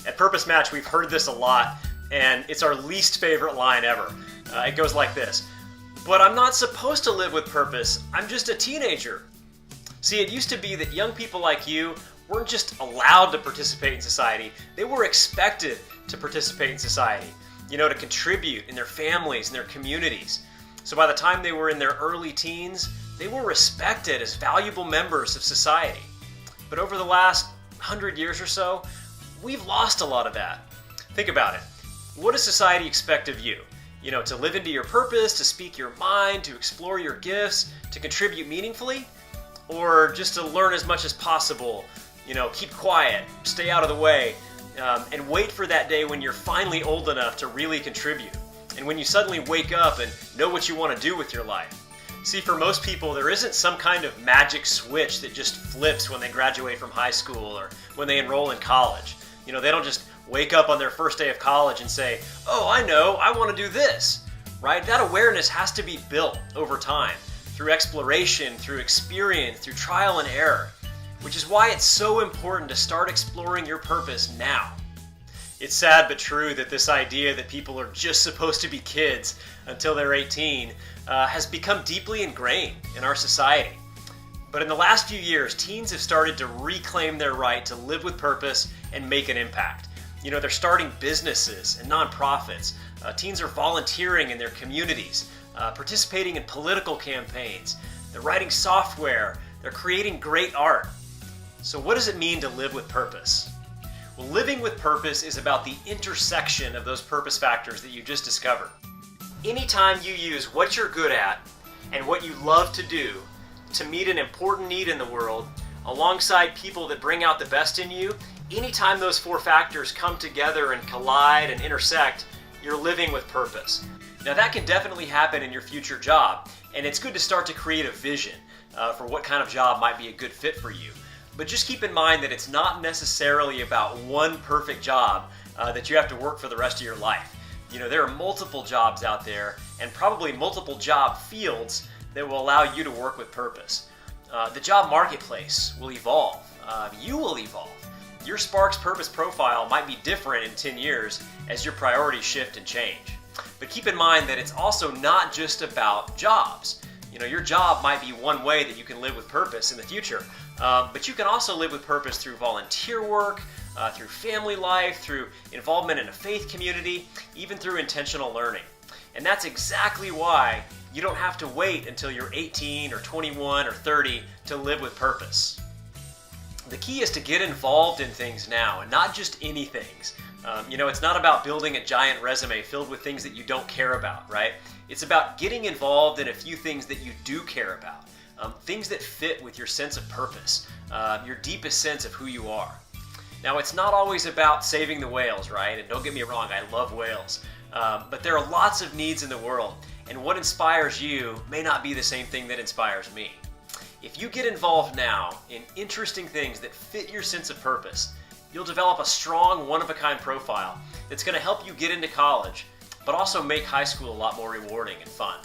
At Purpose Match, we've heard this a lot, and it's our least favorite line ever. It goes like this: "But I'm not supposed to live with purpose. I'm just a teenager." See, it used to be that young people like you weren't just allowed to participate in society, they were expected to participate in society, to contribute in their families and their communities. So by the time they were in their early teens, they were respected as valuable members of society. But over the last 100 years or so, we've lost a lot of that. Think about it. What does society expect of you? To live into your purpose, to speak your mind, to explore your gifts, to contribute meaningfully? Or just to learn as much as possible, keep quiet, stay out of the way, and wait for that day when you're finally old enough to really contribute, and when you suddenly wake up and know what you want to do with your life. See, for most people, there isn't some kind of magic switch that just flips when they graduate from high school or when they enroll in college. They don't just wake up on their first day of college and say, "Oh, I know, I want to do this," right? That awareness has to be built over time, through exploration, through experience, through trial and error, which is why it's so important to start exploring your purpose now. It's sad but true that this idea that people are just supposed to be kids until they're 18 has become deeply ingrained in our society. But in the last few years, teens have started to reclaim their right to live with purpose and make an impact. They're starting businesses and nonprofits. Teens are volunteering in their communities, participating in political campaigns. They're writing software. They're creating great art. So what does it mean to live with purpose? Well, living with purpose is about the intersection of those purpose factors that you just discovered. Anytime you use what you're good at and what you love to do to meet an important need in the world, alongside people that bring out the best in you, anytime those four factors come together and collide and intersect, you're living with purpose. Now that can definitely happen in your future job, and it's good to start to create a vision for what kind of job might be a good fit for you. But just keep in mind that it's not necessarily about one perfect job that you have to work for the rest of your life. There are multiple jobs out there, and probably multiple job fields that will allow you to work with purpose. The job marketplace will evolve. You will evolve. Your Sparks Purpose profile might be different in 10 years as your priorities shift and change. But keep in mind that it's also not just about jobs. Your job might be one way that you can live with purpose in the future, but you can also live with purpose through volunteer work, through family life, through involvement in a faith community, even through intentional learning. And that's exactly why you don't have to wait until you're 18 or 21 or 30 to live with purpose. The key is to get involved in things now, and not just any things. It's not about building a giant resume filled with things that you don't care about, right? It's about getting involved in a few things that you do care about, things that fit with your sense of purpose, your deepest sense of who you are. Now, it's not always about saving the whales, right? And don't get me wrong, I love whales. But there are lots of needs in the world, and what inspires you may not be the same thing that inspires me. If you get involved now in interesting things that fit your sense of purpose, you'll develop a strong, one-of-a-kind profile that's going to help you get into college, but also make high school a lot more rewarding and fun.